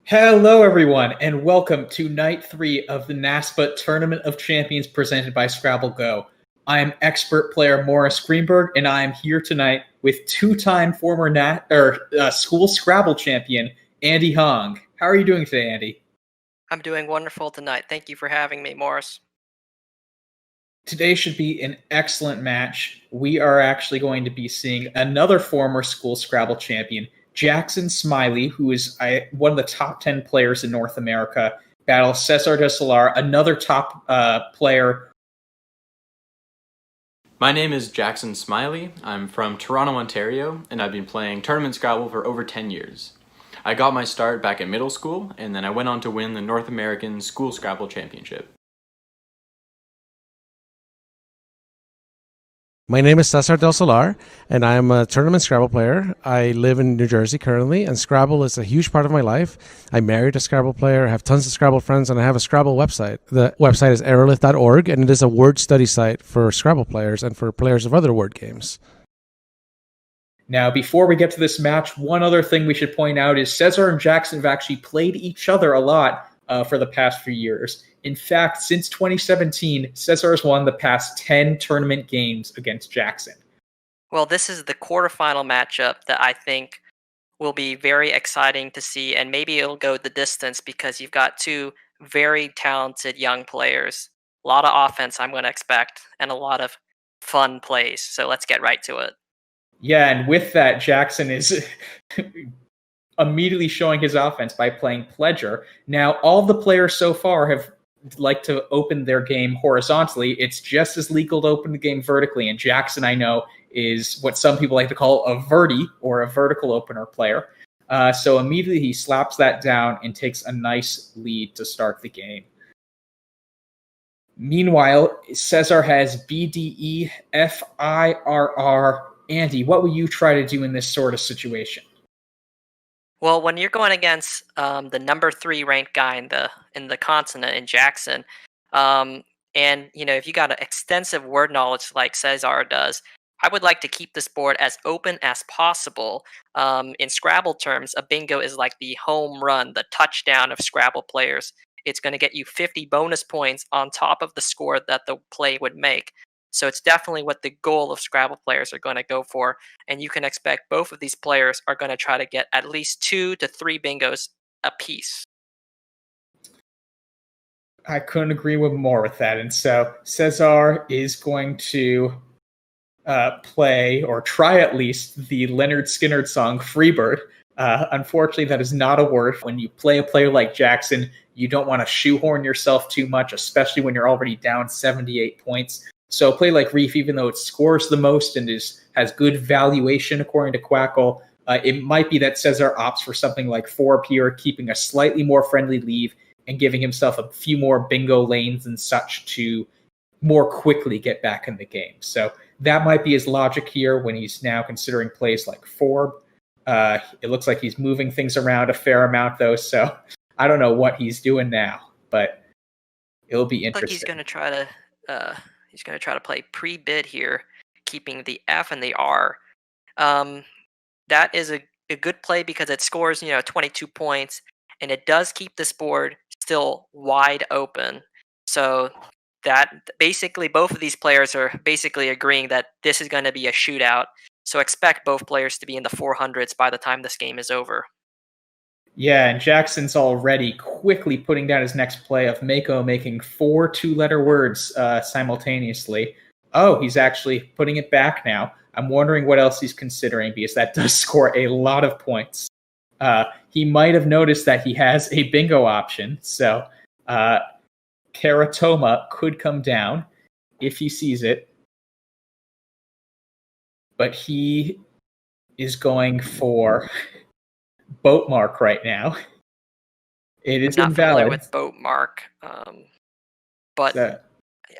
Hello, everyone, and welcome to Night 3 of the NASPA Tournament of Champions presented by Scrabble GO. I am expert player Morris Greenberg, and I am here tonight with two-time former school Scrabble champion Andy Hong. How are you doing today, Andy? I'm doing wonderful tonight. Thank you for having me, Morris. Today should be an excellent match. We are actually going to be seeing another former school Scrabble champion, Jackson Smiley, who is one of the top 10 players in North America, battle César del Solar, another top player. My name is Jackson Smiley. I'm from Toronto, Ontario, and I've been playing Tournament Scrabble for over 10 years. I got my start back in middle school, and then I went on to win the North American School Scrabble Championship. My name is César del Solar, and I am a tournament Scrabble player. I live in New Jersey currently, and Scrabble is a huge part of my life. I married a Scrabble player, I have tons of Scrabble friends, and I have a Scrabble website. The website is aerolith.org, and it is a word study site for Scrabble players and for players of other word games. Now, before we get to this match, one other thing we should point out is César and Jackson have actually played each other a lot for the past few years. In fact, since 2017, César has won the past 10 tournament games against Jackson. Well, this is the quarterfinal matchup that I think will be very exciting to see, and maybe it'll go the distance because you've got two very talented young players. A lot of offense I'm going to expect, and a lot of fun plays. So let's get right to it. Yeah, and with that, Jackson is immediately showing his offense by playing Pledger. Now, all the players so far have liked to open their game horizontally. It's just as legal to open the game vertically, and Jackson, I know, is what some people like to call a verti, or a vertical opener player. So immediately he slaps that down and takes a nice lead to start the game. Meanwhile, César has BDE, FIRR. Andy, what will you try to do in this sort of situation? Well, when you're going against the number 3 ranked guy in the continent in Jackson, and if you got an extensive word knowledge like César does, I would like to keep this board as open as possible. In Scrabble terms, a bingo is like the home run, the touchdown of Scrabble players. It's going to get you 50 bonus points on top of the score that the play would make. So it's definitely what the goal of Scrabble players are going to go for. And you can expect both of these players are going to try to get at least 2 to 3 bingos apiece. I couldn't agree more with that. And so César is going to play, or try at least, the Leonard Skinner song Freebird. Unfortunately, that is not a word. When you play a player like Jackson, you don't want to shoehorn yourself too much, especially when you're already down 78 points. So a play like Reef, even though it scores the most and has good valuation according to Quackle, it might be that César opts for something like 4 here, keeping a slightly more friendly lead and giving himself a few more bingo lanes and such to more quickly get back in the game. So that might be his logic here when he's now considering plays like Forb. It looks like he's moving things around a fair amount, though, so I don't know what he's doing now, but it'll be interesting. Like he's going to try to play pre-bid here, keeping the F and the R. That is a good play because it scores 22 points, and it does keep this board still wide open. So that basically both of these players are basically agreeing that this is going to be a shootout. So expect both players to be in the 400s by the time this game is over. Yeah, and Jackson's already quickly putting down his next play of Mako making 4 two-letter words simultaneously. Oh, he's actually putting it back now. I'm wondering what else he's considering, because that does score a lot of points. He might have noticed that he has a bingo option, so Karatoma could come down if he sees it. But he is going for boat mark right now. It is I'm not invalid. familiar with boat mark, but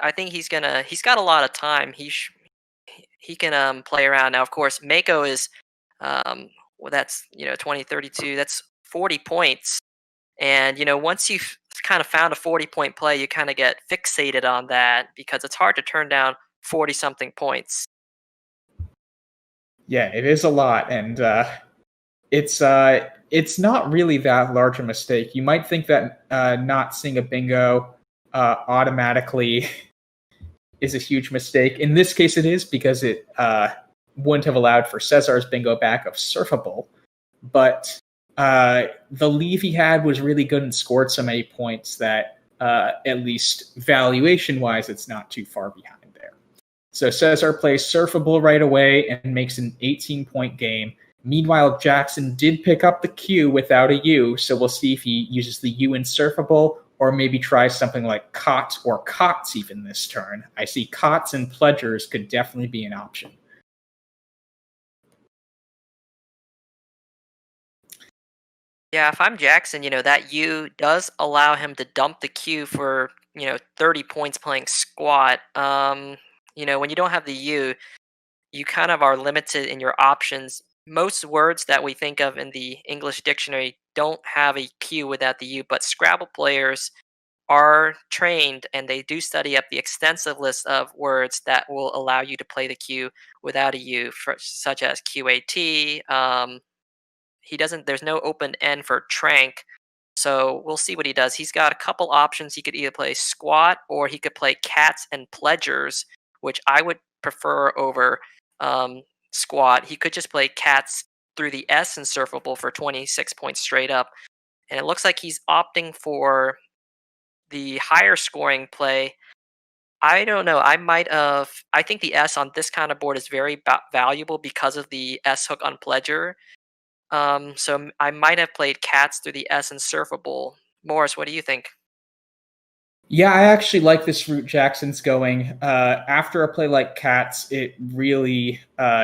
I think he's got a lot of time. He can play around. Now, of course, Mako is that's 2032. That's 40 points, and once you've kind of found a 40-point play, you kind of get fixated on that because it's hard to turn down 40-something points. Yeah, it is a lot, and it's it's not really that large a mistake. You might think that not seeing a bingo automatically is a huge mistake. In this case, it is, because it wouldn't have allowed for César's bingo back of surfable. But the lead he had was really good and scored so many points that at least valuation-wise, it's not too far behind there. So César plays surfable right away and makes an 18-point game. Meanwhile, Jackson did pick up the Q without a U, so we'll see if he uses the U in surfable, or maybe tries something like cot or cots even this turn. I see cots and pledgers could definitely be an option. Yeah, if I'm Jackson, that U does allow him to dump the Q for, 30 points playing squat. When you don't have the U, you kind of are limited in your options. Most words that we think of in the English dictionary don't have a Q without the U, but Scrabble players are trained and they do study up the extensive list of words that will allow you to play the Q without a U, such as QAT. There's no open N for trank, so we'll see what he does. He's got a couple options. He could either play squat or he could play cats and pledgers, which I would prefer over squat. He could just play cats through the S and surfable for 26 points straight up. And it looks like he's opting for the higher scoring play. I don't know. I think the S on this kind of board is very valuable because of the S hook on pledger. So I might have played cats through the S and surfable. Morris, what do you think? Yeah, I actually like this route Jackson's going. After a play like cats, it really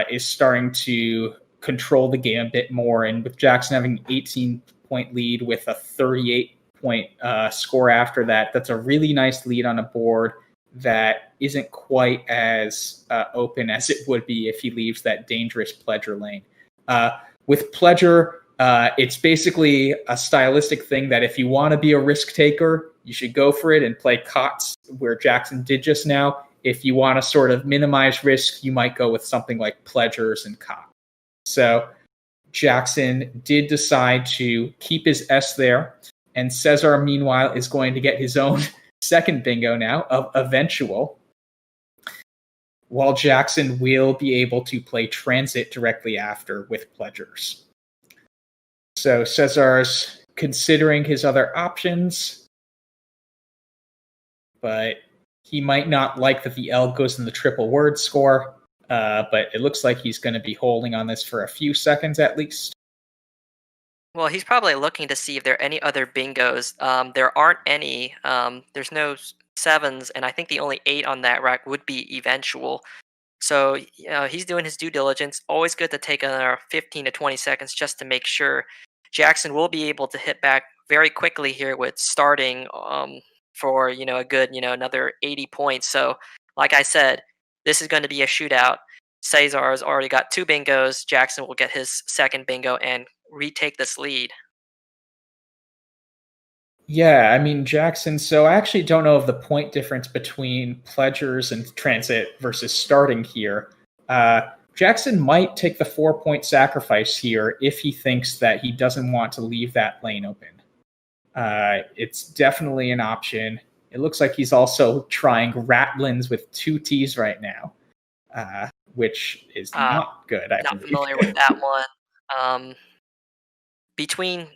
is starting to control the game a bit more. And with Jackson having an 18-point lead with a 38-point score after that, that's a really nice lead on a board that isn't quite as open as it would be if he leaves that dangerous pledger lane. With pledger, it's basically a stylistic thing that if you want to be a risk taker, you should go for it and play cots, where Jackson did just now. If you want to sort of minimize risk, you might go with something like pledgers and cots. So Jackson did decide to keep his S there, and César, meanwhile, is going to get his own second bingo now of eventual, while Jackson will be able to play transit directly after with pledgers. So César's considering his other options, but he might not like that the L goes in the triple word score, but it looks like he's going to be holding on this for a few seconds at least. Well, he's probably looking to see if there are any other bingos. There aren't any. There's no sevens, and I think the only 8 on that rack would be eventual. So he's doing his due diligence. Always good to take another 15 to 20 seconds just to make sure. Jackson will be able to hit back very quickly here with starting for a good another 80 points. So like I said, this is going to be a shootout. César has already got 2 bingos. Jackson will get his second bingo and retake this lead. Yeah, I mean, Jackson, so I actually don't know of the point difference between pledgers and transit versus starting here. Jackson might take the 4-point sacrifice here if he thinks that he doesn't want to leave that lane open. It's definitely an option. It looks like he's also trying Ratlins with 2 T's right now, which is not good. Not familiar with that one. Between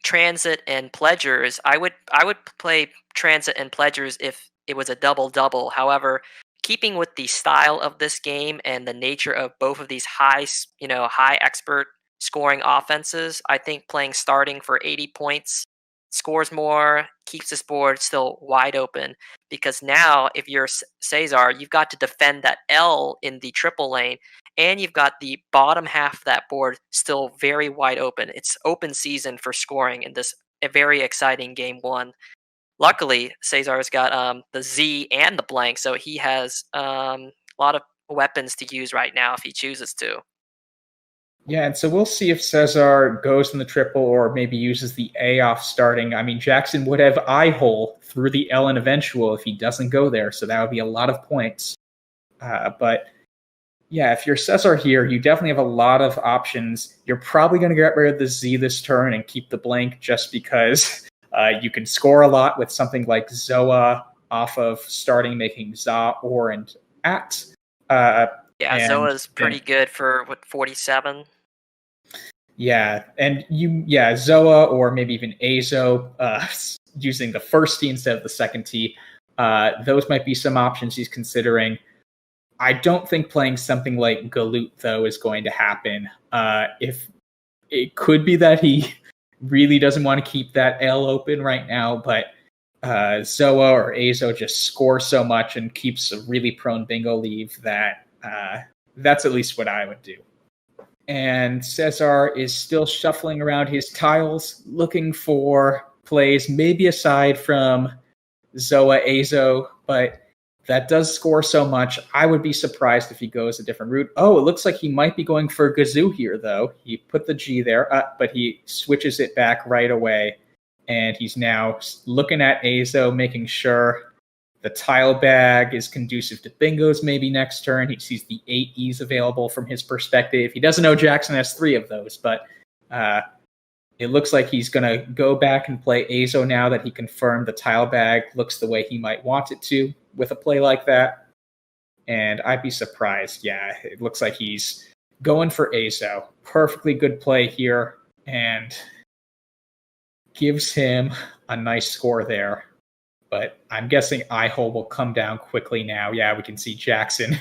transit and pledgers, I would play transit and pledgers if it was a double-double. However, keeping with the style of this game and the nature of both of these high expert scoring offenses, I think playing starting for 80 points scores more, keeps this board still wide open, because now if you're César, you've got to defend that L in the triple lane, and you've got the bottom half of that board still very wide open. It's open season for scoring in this a very exciting game 1. Luckily, César's got the Z and the blank, so he has a lot of weapons to use right now if he chooses to. Yeah, and so we'll see if César goes in the triple or maybe uses the A off starting. I mean, Jackson would have eye hole through the L and eventual if he doesn't go there, so that would be a lot of points. But Yeah, if you're César here, you definitely have a lot of options. You're probably going to get rid of the Z this turn and keep the blank just because you can score a lot with something like Zoa off of starting making Za, or, and At. Yeah, Zoa's pretty good for 47. Yeah, and Zoa or maybe even Azo, using the first T instead of the second T. Those might be some options he's considering. I don't think playing something like Galoot, though, is going to happen. If it could be that he really doesn't want to keep that L open right now, but Zoa or Azo just score so much and keeps a really prone bingo leave that that's at least what I would do. And César is still shuffling around his tiles, looking for plays, maybe aside from Zoa Azo, but that does score so much. I would be surprised if he goes a different route. Oh, it looks like he might be going for Gazoo here, though. He put the G there, but he switches it back right away. And he's now looking at Azo, making sure the tile bag is conducive to bingos maybe next turn. He sees the 8 E's available from his perspective. He doesn't know Jackson has 3 of those, but it looks like he's going to go back and play Azo now that he confirmed the tile bag looks the way he might want it to with a play like that. And I'd be surprised. Yeah, it looks like he's going for Azo. Perfectly good play here, and gives him a nice score there. But I'm guessing I-hole will come down quickly now. Yeah, we can see Jackson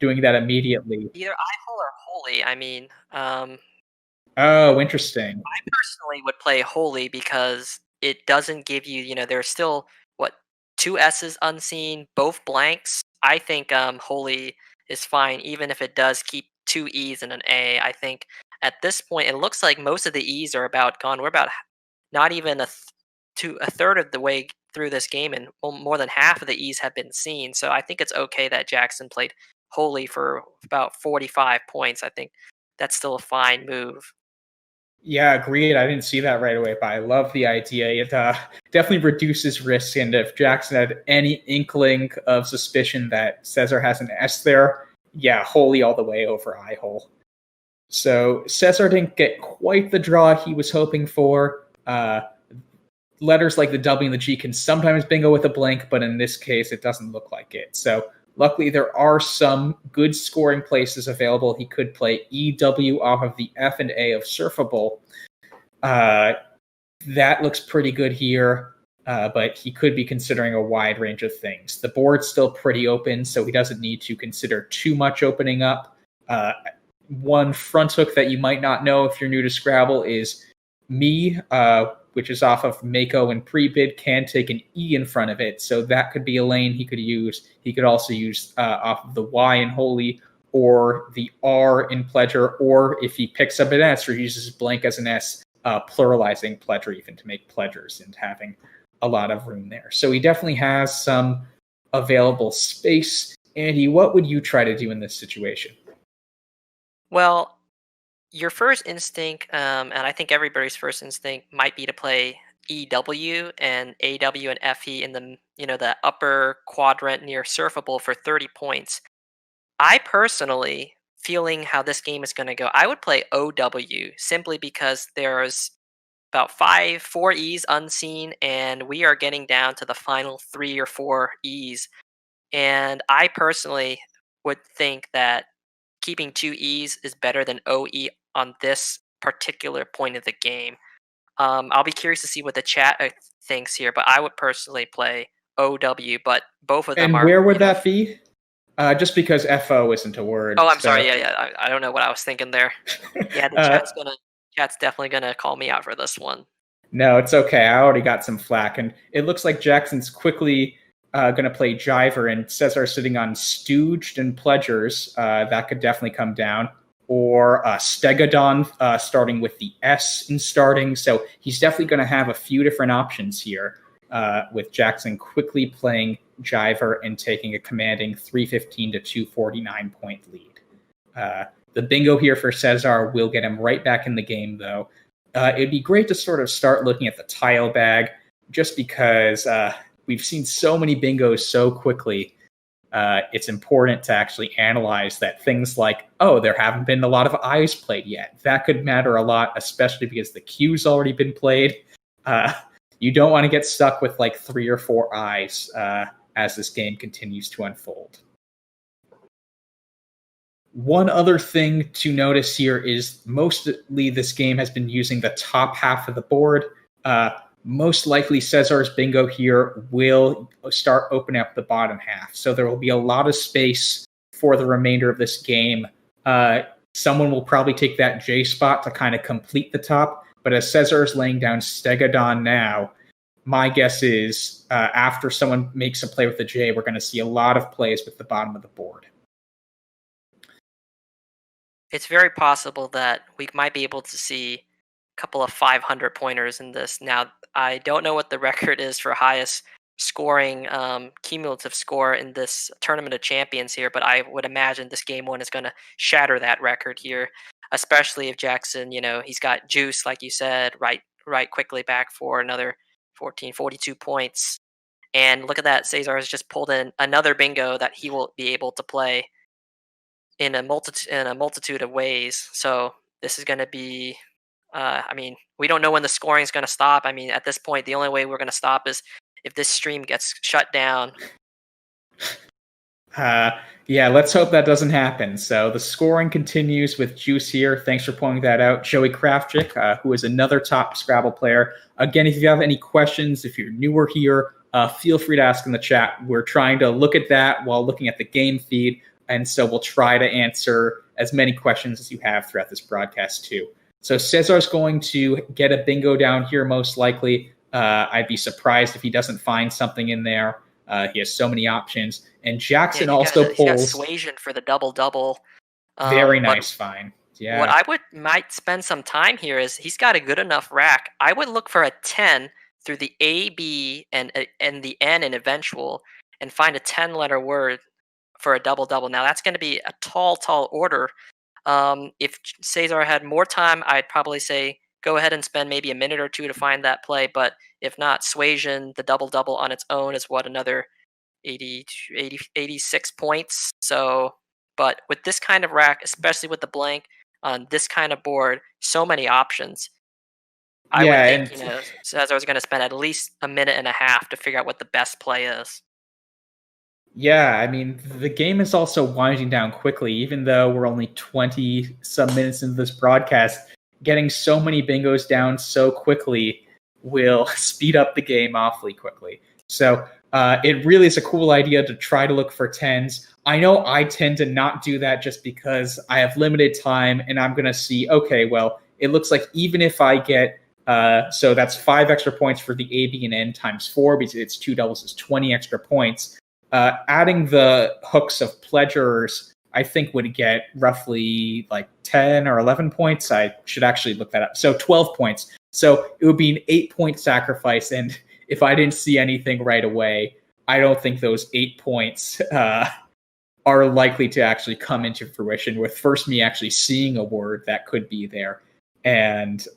doing that immediately. Either I-hole or Holy. I mean, oh, interesting. I personally would play Holy because it doesn't give you, there's still, 2 S's unseen, both blanks. I think Holy is fine, even if it does keep 2 E's and an A. I think at this point, it looks like most of the E's are about gone. We're about not even a third of the way through this game, and more than half of the E's have been seen. So I think it's okay that Jackson played Holy for about 45 points. I think that's still a fine move. Yeah, agreed. I didn't see that right away, but I love the idea. It definitely reduces risk, and if Jackson had any inkling of suspicion that César has an S there, yeah, Holy all the way over I-hole. So César didn't get quite the draw he was hoping for. Letters like the W and the G can sometimes bingo with a blank, but in this case, it doesn't look like it. So luckily, there are some good scoring places available. He could play EW off of the F and A of Surfable. That looks pretty good here, but he could be considering a wide range of things. The board's still pretty open, so he doesn't need to consider too much opening up. One front hook that you might not know if you're new to Scrabble is Me, which is off of Mako and Prebid, can take an E in front of it. So that could be a lane he could use. He could also use off of the Y in Holy, or the R in Pledger, or if he picks up an S or uses blank as an S, pluralizing Pledger even to make pledgers and having a lot of room there. So he definitely has some available space. Andy, what would you try to do in this situation? Well, your first instinct, and I think everybody's first instinct, might be to play EW and AW and FE in the upper quadrant near Surfable for 30 points. I personally, feeling how this game is going to go, I would play OW simply because there's about 4 E's unseen, and we are getting down to the final 3 or 4 E's. And I personally would think that keeping 2 E's is better than OE on this particular point of the game. I'll be curious to see what the chat thinks here, but I would personally play OW, but both of them are... And where would that be? Just because FO isn't a word. Oh, I'm sorry. Yeah. I don't know what I was thinking there. Yeah, the chat's definitely gonna call me out for this one. No, it's okay. I already got some flack, and it looks like Jackson's quickly going to play Jiver, and César sitting on Stooged and Pledgers. That could definitely come down. Or Stegodon starting with the S in starting. So he's definitely going to have a few different options here, with Jackson quickly playing Jiver and taking a commanding 315 to 249 point lead. The bingo here for César will get him right back in the game, though. It'd be great to sort of start looking at the tile bag, just because we've seen so many bingos so quickly it's important to actually analyze that things like, oh, there haven't been a lot of I's played yet. That could matter a lot, especially because the Q's already been played. You don't want to get stuck with like 3 or 4 I's as this game continues to unfold. One other thing to notice here is mostly this game has been using the top half of the board. Most likely César's bingo here will start opening up the bottom half. So there will be a lot of space for the remainder of this game. Someone will probably take that J spot to kind of complete the top. But as César's laying down Stegodon now, my guess is after someone makes a play with the J, we're going to see a lot of plays with the bottom of the board. It's very possible that we might be able to see a couple of 500 pointers in this. Now, I don't know what the record is for highest scoring cumulative score in this Tournament of Champions here, but I would imagine this game 1 is going to shatter that record here, especially if Jackson, he's got juice, like you said, right quickly back for another 42 points. And look at that, César has just pulled in another bingo that he will be able to play in a multitude of ways. So this is going to be, we don't know when the scoring is going to stop. I mean, at this point, the only way we're going to stop is if this stream gets shut down. Yeah, let's hope that doesn't happen. So the scoring continues with Juice here. Thanks for pointing that out. Joey Krafchick, who is another top Scrabble player. Again, if you have any questions, if you're newer here, feel free to ask in the chat. We're trying to look at that while looking at the game feed. And so we'll try to answer as many questions as you have throughout this broadcast too. So César's going to get a bingo down here most likely. I'd be surprised if he doesn't find something in there. He has so many options. And Jackson also pulls... He's got Suasion for the double-double. Very nice find. Yeah. What I might spend some time here is he's got a good enough rack. I would look for a 10 through the A, B, and the N in eventual and find a 10-letter word for a double-double. Now, that's going to be a tall order. If César had more time, I'd probably say go ahead and spend maybe a minute or two to find that play. But if not, Suasion, the double-double on its own is another 86 points. So, but with this kind of rack, especially with the blank on this kind of board, so many options. I would think, César was going to spend at least a minute and a half to figure out what the best play is. Yeah, I mean, the game is also winding down quickly, even though we're only 20-some minutes into this broadcast. Getting so many bingos down so quickly will speed up the game awfully quickly. So it really is a cool idea to try to look for 10s. I know I tend to not do that just because I have limited time, and I'm going to see, okay, well, it looks like even if I get, so that's 5 extra points for the A, B, and N times 4, because it's 2 doubles is 20 extra points. Adding the hooks of pledgers, I think would get roughly like 10 or 11 points. I should actually look that up. So 12 points. So it would be an 8-point sacrifice. And if I didn't see anything right away, I don't think those 8 points are likely to actually come into fruition, with first me actually seeing a word that could be there, and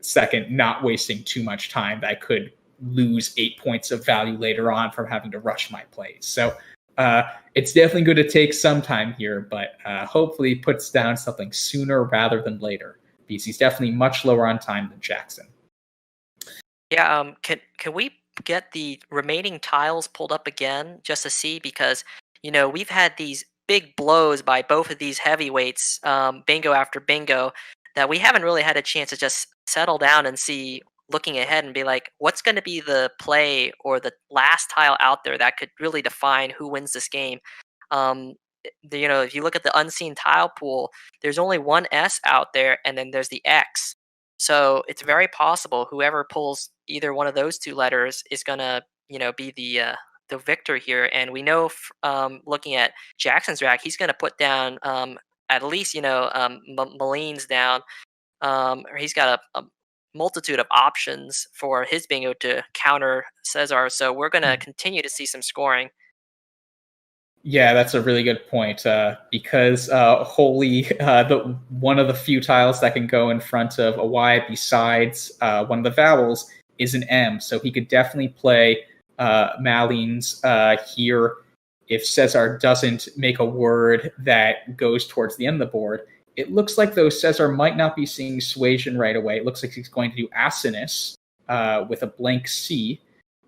second, not wasting too much time that I could lose 8 points of value later on from having to rush my plays. So it's definitely going to take some time here, but hopefully puts down something sooner rather than later, because he's definitely much lower on time than Jackson. Yeah, can we get the remaining tiles pulled up again just to see? Because, we've had these big blows by both of these heavyweights, bingo after bingo, that we haven't really had a chance to just settle down and see, looking ahead and be like, what's going to be the play or the last tile out there that could really define who wins this game? If you look at the unseen tile pool, there's only one S out there, and then there's the X. So it's very possible whoever pulls either one of those 2 letters is going to, be the victor here. And we know, looking at Jackson's rack, he's going to put down at least, Maline's down. Or he's got a multitude of options for his bingo to counter César. So we're going to continue to see some scoring. Yeah, that's a really good point, because one of the few tiles that can go in front of a Y besides one of the vowels is an M. So he could definitely play Malines here if César doesn't make a word that goes towards the end of the board. It looks like, though, César might not be seeing suasion right away. It looks like he's going to do asinus with a blank C.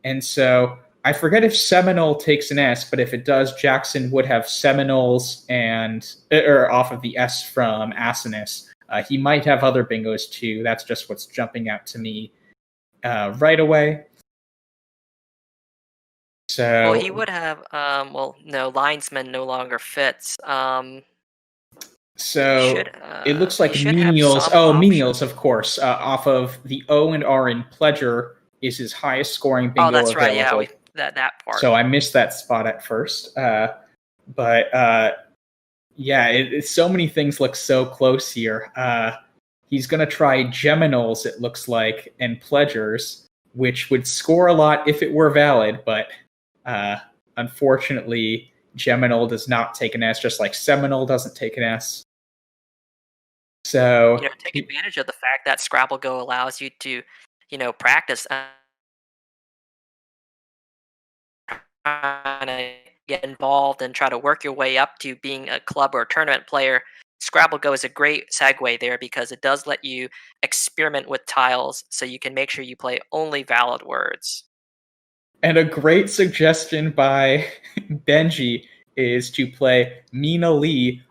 And so I forget if Seminole takes an S, but if it does, Jackson would have Seminoles or off of the S from asinus. He might have other bingos too. That's just what's jumping out to me right away. So, well, he would have. No, linesman no longer fits. It looks like menials. Oh, menials, of course. Off of the O and R in Pledger is his highest scoring bingo. Oh, that's available. right. Yeah, that part. So I missed that spot at first. So many things look so close here. He's going to try Geminals, it looks like, and Pledgers, which would score a lot if it were valid, but unfortunately, Geminal does not take an S, just like Seminole doesn't take an S. So take advantage of the fact that Scrabble Go allows you to, practice and get involved and try to work your way up to being a club or a tournament player. Scrabble Go is a great segue there because it does let you experiment with tiles so you can make sure you play only valid words. And a great suggestion by Benji is to play Mina Lee,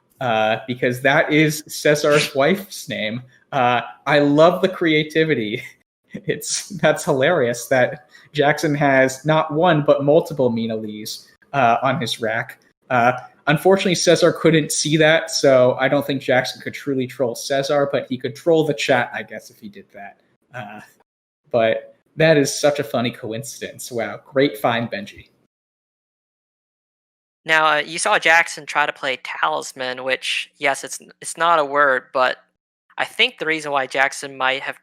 because that is César's wife's name. I love the creativity. That's hilarious that Jackson has not one but multiple Mina Lees on his rack. Unfortunately, César couldn't see that, so I don't think Jackson could truly troll César, but he could troll the chat, I guess, if he did that. But that is such a funny coincidence. Wow, great find, Benji. Now, you saw Jackson try to play Talisman, which, yes, it's not a word, but I think the reason why Jackson might have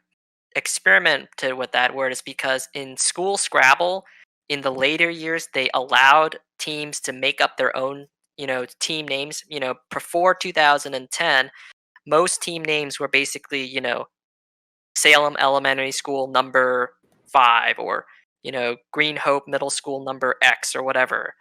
experimented with that word is because in school Scrabble, in the later years, they allowed teams to make up their own, team names. Before 2010, most team names were basically, Salem Elementary School number 5 or, Green Hope Middle School number X or whatever.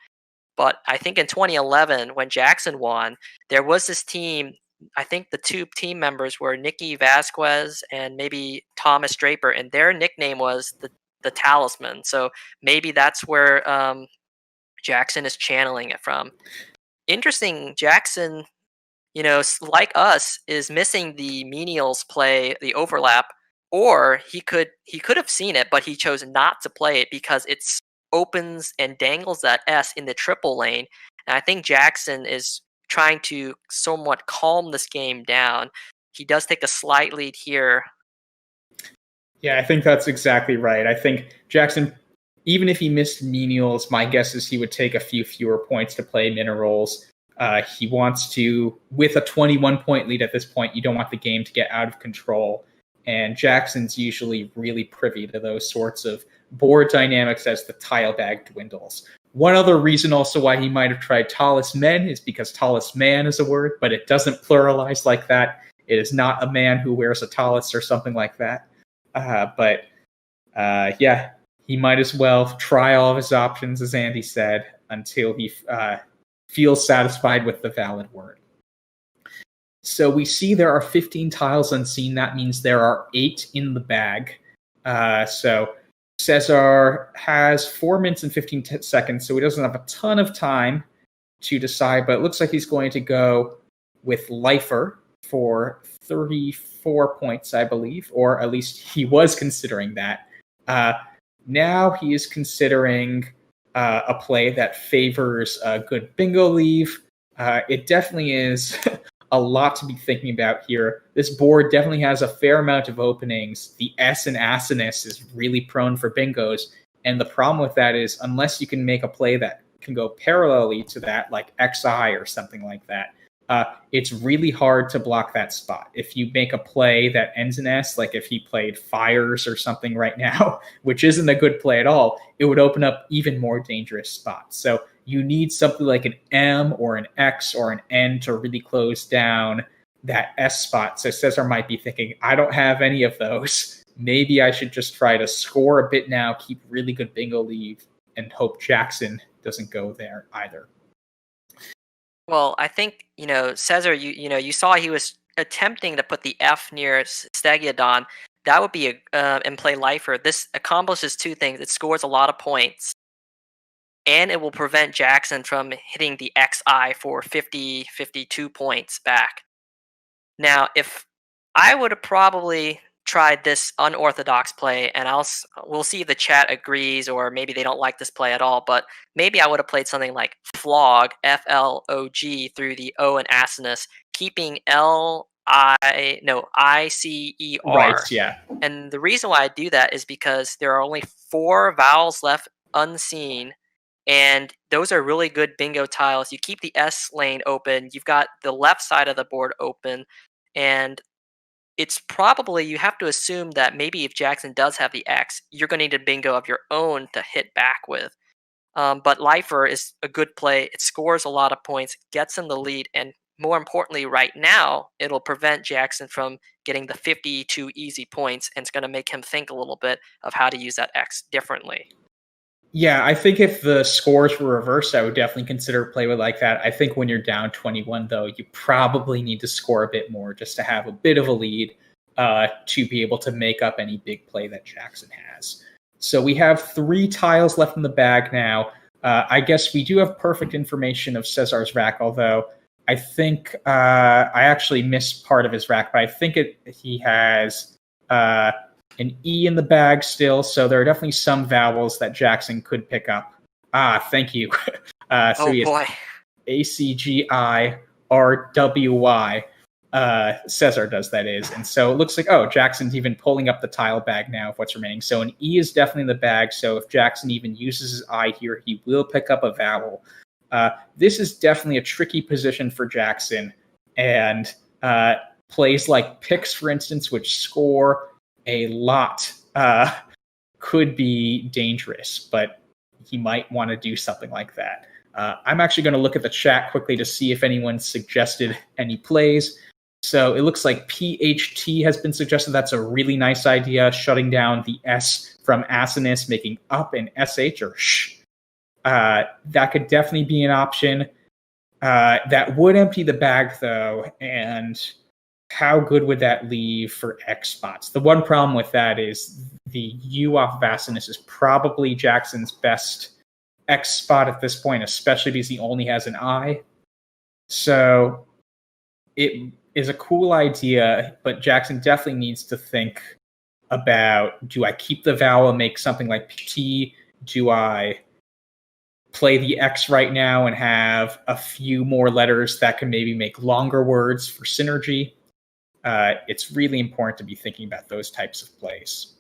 But I think in 2011, when Jackson won, there was this team. I think the two team members were Nikki Vasquez and maybe Thomas Draper, and their nickname was the Talisman. So maybe that's where Jackson is channeling it from. Interesting, Jackson, like us, is missing the menials play, the overlap, or he could have seen it, but he chose not to play it because it's opens and dangles that S in the triple lane. And I think Jackson is trying to somewhat calm this game down. He does take a slight lead here. Yeah, I think that's exactly right. I think Jackson, even if he missed menials, my guess is he would take a few fewer points to play minerals. He wants to, with a 21-point lead at this point, you don't want the game to get out of control. And Jackson's usually really privy to those sorts of board dynamics as the tile bag dwindles. One other reason also why he might have tried talisman is because talisman is a word, but it doesn't pluralize like that. It is not a man who wears a talus or something like that. He might as well try all of his options, as Andy said, until he feels satisfied with the valid word. So we see there are 15 tiles unseen. That means there are 8 in the bag. So César has 4 minutes and 15 seconds, so he doesn't have a ton of time to decide, but it looks like he's going to go with Lifer for 34 points, I believe, or at least he was considering that. Now he is considering a play that favors a good bingo leave. It definitely is a lot to be thinking about here. This board definitely has a fair amount of openings. The S in asinus is really prone for bingos. And the problem with that is unless you can make a play that can go parallelly to that, like XI or something like that, it's really hard to block that spot. If you make a play that ends in S, like if he played Fires or something right now, which isn't a good play at all, it would open up even more dangerous spots. So you need something like an M or an X or an N to really close down that S spot. So César might be thinking, I don't have any of those. Maybe I should just try to score a bit now, keep really good bingo lead, and hope Jackson doesn't go there either. Well, I think, Cesar, you saw he was attempting to put the F near Stegiodon. That would be in play lifer. This accomplishes two things. It scores a lot of points, and it will prevent Jackson from hitting the XI for 52 points back. Now, if I would have probably tried this unorthodox play, and we'll see if the chat agrees, or maybe they don't like this play at all, but maybe I would have played something like flog, FLOG, through the O and asinus, keeping ICER. Right, yeah. And the reason why I do that is because there are only 4 vowels left unseen, and those are really good bingo tiles. You keep the S lane open, you've got the left side of the board open, and it's probably, you have to assume that maybe if Jackson does have the X, you're going to need a bingo of your own to hit back with. But lifer is a good play. It scores a lot of points, gets in the lead, and more importantly, right now, it'll prevent Jackson from getting the 52 easy points, and it's going to make him think a little bit of how to use that X differently. Yeah, I think if the scores were reversed, I would definitely consider a play like that. I think when you're down 21, though, you probably need to score a bit more just to have a bit of a lead to be able to make up any big play that Jackson has. So we have 3 tiles left in the bag now. I guess we do have perfect information of César's rack, although I think I actually missed part of his rack, but I think he has an E in the bag still, so there are definitely some vowels that Jackson could pick up. Thank you. Oh boy. ACGIRWY. César does, that is. And so it looks like, Jackson's even pulling up the tile bag now of what's remaining. So an E is definitely in the bag, so if Jackson even uses his I here, he will pick up a vowel. This is definitely a tricky position for Jackson, and plays like picks, for instance, which score a lot, could be dangerous, but he might want to do something like that. I'm actually going to look at the chat quickly to see if anyone suggested any plays. So it looks like PHT has been suggested. That's a really nice idea, shutting down the S from asinus, making up an SH or sh. That could definitely be an option. That would empty the bag, though, and how good would that leave for X spots? The one problem with that is the U off asinus is probably Jackson's best X spot at this point, especially because he only has an I. So it is a cool idea, but Jackson definitely needs to think about, do I keep the vowel and make something like T? Do I play the X right now and have a few more letters that can maybe make longer words for synergy? It's really important to be thinking about those types of plays.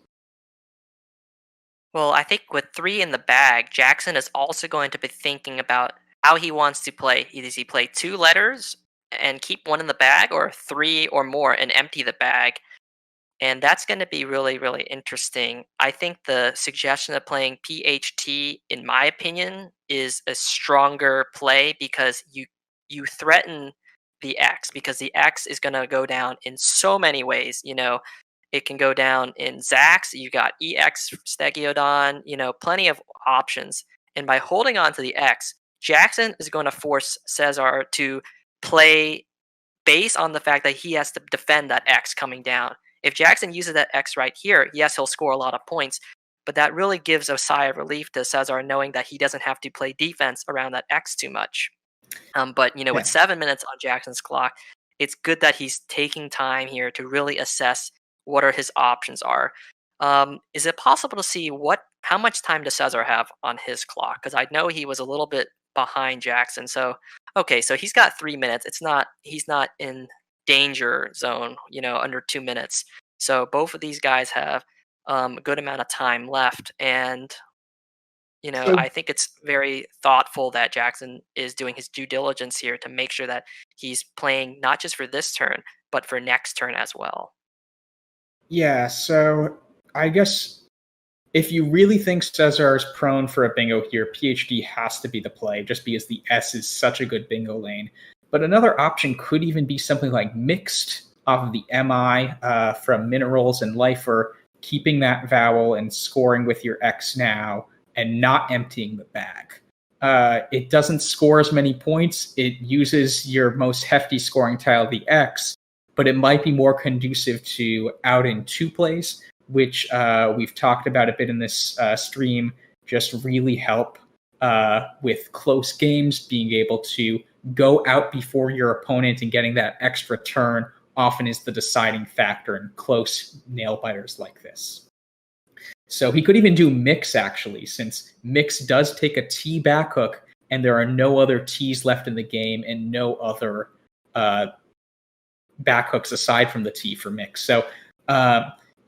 Well, I think with 3 in the bag, Jackson is also going to be thinking about how he wants to play. Does he play 2 letters and keep 1 in the bag, or 3 or more and empty the bag? And that's going to be really, really interesting. I think the suggestion of playing PHT, in my opinion, is a stronger play, because you threaten the X, because the X is going to go down in so many ways. It can go down in Zax. You got EX Stegiodon, plenty of options. And by holding on to the X, Jackson is going to force César to play based on the fact that he has to defend that X coming down. If Jackson uses that X right here, yes, he'll score a lot of points, but that really gives a sigh of relief to César, knowing that he doesn't have to play defense around that X too much. But with 7 minutes on Jackson's clock, it's good that he's taking time here to really assess what are his options are. Is it possible to see how much time does César have on his clock? Because I know he was a little bit behind Jackson. So so he's got 3 minutes. He's not in danger zone, under 2 minutes. So both of these guys have a good amount of time left, and I think it's very thoughtful that Jackson is doing his due diligence here to make sure that he's playing not just for this turn, but for next turn as well. Yeah, so I guess if you really think César is prone for a bingo here, PhD has to be the play, just because the S is such a good bingo lane. But another option could even be something like mixed off of the MI from minerals and lifer, keeping that vowel and scoring with your X now, and not emptying the bag. It doesn't score as many points. It uses your most hefty scoring tile, the X, but it might be more conducive to out in two plays, which we've talked about a bit in this stream, just really help with close games. Being able to go out before your opponent and getting that extra turn often is the deciding factor in close nail biters like this. So he could even do mix, actually, since mix does take a T back hook, and there are no other T's left in the game and no other back hooks aside from the T for mix. So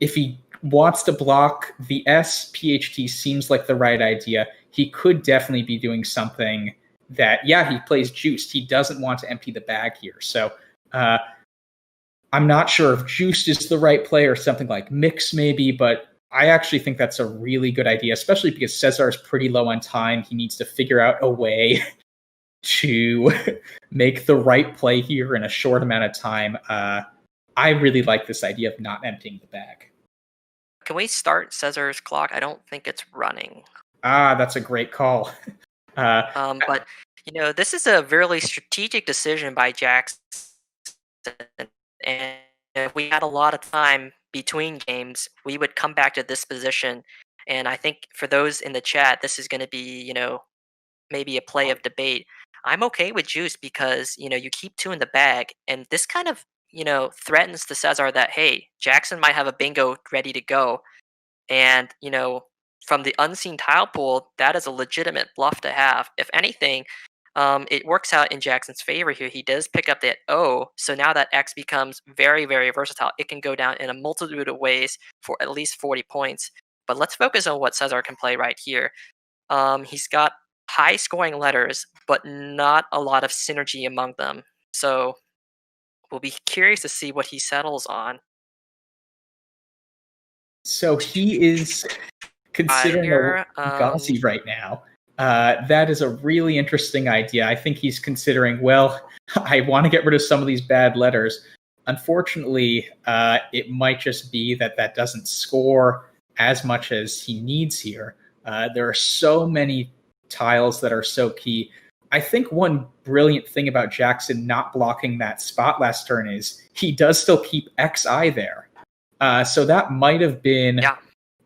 if he wants to block the S, PHT seems like the right idea. He could definitely be doing something that, yeah, he plays juiced. He doesn't want to empty the bag here. So I'm not sure if juiced is the right play or something like mix maybe, but I actually think that's a really good idea, especially because César is pretty low on time. He needs to figure out a way to make the right play here in a short amount of time. I really like this idea of not emptying the bag. Can we start César's clock? I don't think it's running. That's a great call. But, this is a really strategic decision by Jackson. And if we had a lot of time between games, we would come back to this position. And I think for those in the chat, this is going to be, maybe a play of debate. I'm okay with juice because, you keep two in the bag. And this kind of, threatens to César that, hey, Jackson might have a bingo ready to go. And, from the unseen tile pool, that is a legitimate bluff to have. If anything, it works out in Jackson's favor here. He does pick up that O, so now that X becomes very, very versatile. It can go down in a multitude of ways for at least 40 points. But let's focus on what César can play right here. He's got high scoring letters, but not a lot of synergy among them. So we'll be curious to see what he settles on. So he is considering a Gauzy right now. That is a really interesting idea. I think he's considering, well, I want to get rid of some of these bad letters. Unfortunately, it might just be that doesn't score as much as he needs here. There are so many tiles that are so key. I think one brilliant thing about Jackson not blocking that spot last turn is he does still keep XI there. So that might have been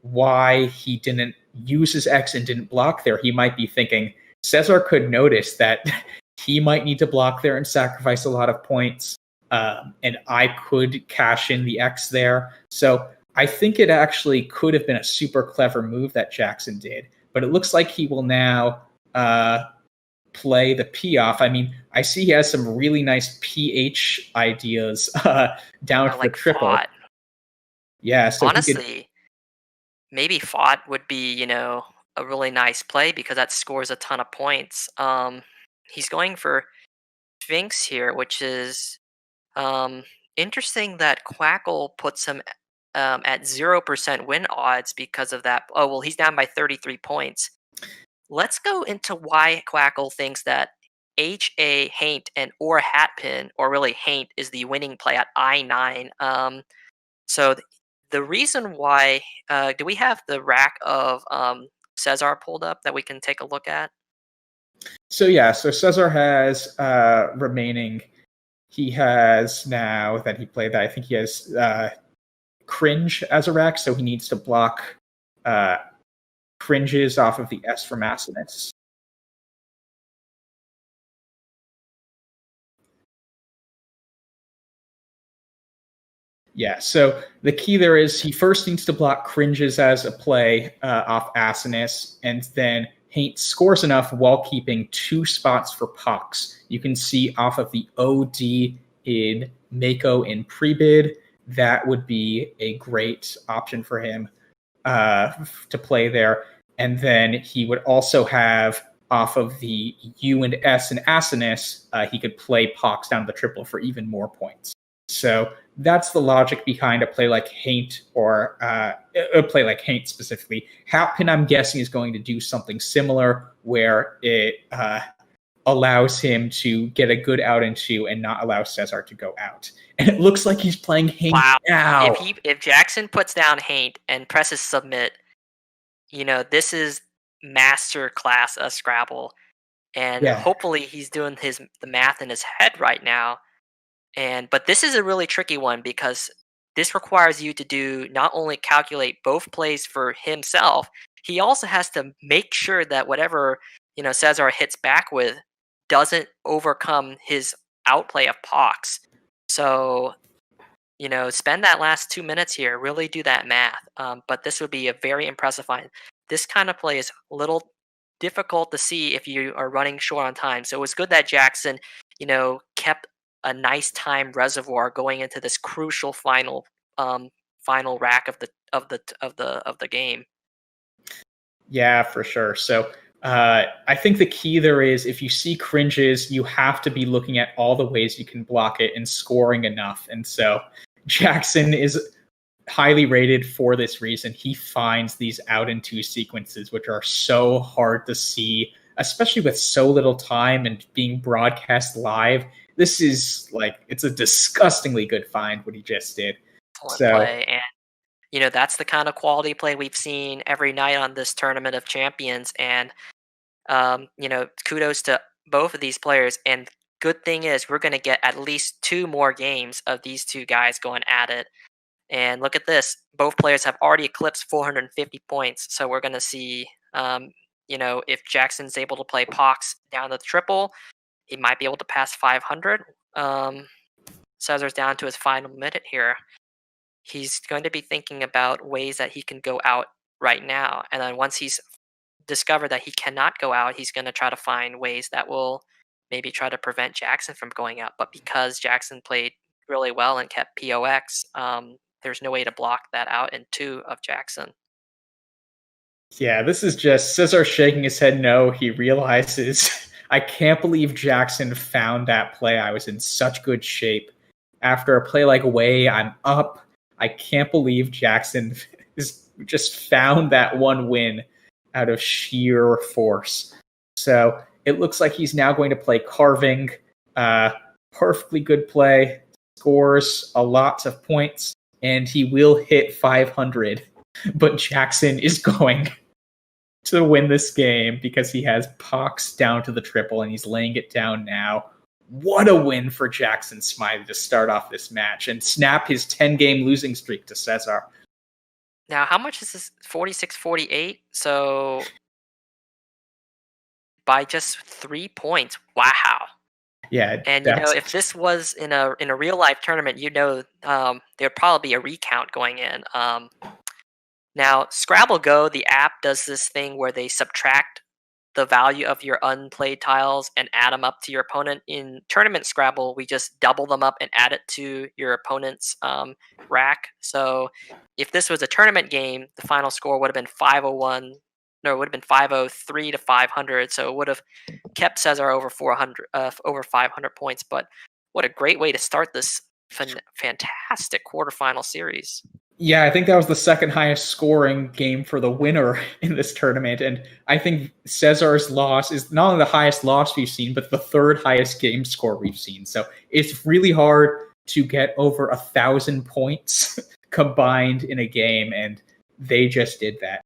why he didn't use his X and didn't block there. He might be thinking César could notice that he might need to block there and sacrifice a lot of points, and I could cash in the X there. So I think it actually could have been a super clever move that Jackson did, but it looks like he will now play the P off. I mean, I see he has some really nice PH ideas down for like triple. Fought. Yeah, so honestly, maybe Fought would be, a really nice play because that scores a ton of points. He's going for Sphinx here, which is interesting that Quackle puts him at 0% win odds because of that. Oh, well, he's down by 33 points. Let's go into why Quackle thinks that HA Haint and or Hatpin, or really Haint, is the winning play at I9. So the reason why, do we have the rack of César pulled up that we can take a look at? So César has remaining. He has now that he played that, I think he has Cringe as a rack, so he needs to block cringes off of the S from Asinus. Yeah, so the key there is he first needs to block cringes as a play off Asinus, and then Haint scores enough while keeping 2 spots for Pox. You can see off of the OD in Mako in pre-bid, that would be a great option for him to play there. And then he would also have off of the U and S and Asinus, he could play Pox down the triple for even more points. So that's the logic behind a play like Haint, or a play like Haint specifically. Hatpin, I'm guessing, is going to do something similar where it allows him to get a good out in 2 and not allow César to go out. And it looks like he's playing Haint now. If Jackson puts down Haint and presses submit, this is master class of Scrabble. and hopefully he's doing the math in his head right now. But this is a really tricky one because this requires you to do not only calculate both plays for himself, he also has to make sure that whatever César hits back with doesn't overcome his outplay of Pox. So spend that last 2 minutes here, really do that math. But this would be a very impressive find. This kind of play is a little difficult to see if you are running short on time. So it was good that Jackson, kept a nice time reservoir going into this crucial final rack of the game. Yeah, for sure. So I think the key there is if you see cringes, you have to be looking at all the ways you can block it and scoring enough. And so Jackson is highly rated for this reason. He finds these out in two sequences, which are so hard to see, especially with so little time and being broadcast live. This is it's a disgustingly good find what he just did. Excellent play. And that's the kind of quality play we've seen every night on this Tournament of Champions. And kudos to both of these players. And good thing is we're going to get at least 2 more games of these two guys going at it. And look at this. Both players have already eclipsed 450 points. So we're going to see, if Jackson's able to play Pox down to the triple, he might be able to pass 500. César's down to his final minute here. He's going to be thinking about ways that he can go out right now. And then once he's discovered that he cannot go out, he's going to try to find ways that will maybe try to prevent Jackson from going out. But because Jackson played really well and kept POX, there's no way to block that out in 2 of Jackson. Yeah, this is just César shaking his head no. He realizes, I can't believe Jackson found that play. I was in such good shape. After a play like Wei, I'm up. I can't believe Jackson has just found that one win out of sheer force. So it looks like he's now going to play Carving. Perfectly good play. Scores a lot of points. And he will hit 500. But Jackson is going to win this game because he has Pox down to the triple and he's laying it down now. What a win for Jackson Smiley to start off this match and snap his 10-game losing streak to César. Now, how much is this? 46-48? So by just 3 points. Wow. Yeah, and if this was in a real life tournament, there'd probably be a recount going in. Now, Scrabble Go, the app, does this thing where they subtract the value of your unplayed tiles and add them up to your opponent. In tournament Scrabble, we just double them up and add it to your opponent's rack. So if this was a tournament game, the final score would have been 501. No, it would have been 503 to 500. So it would have kept César over 500 points. But what a great way to start this fantastic quarterfinal series. Yeah, I think that was the second highest scoring game for the winner in this tournament. And I think César's loss is not only the highest loss we've seen, but the 3rd highest game score we've seen. So it's really hard to get over 1,000 points combined in a game. And they just did that.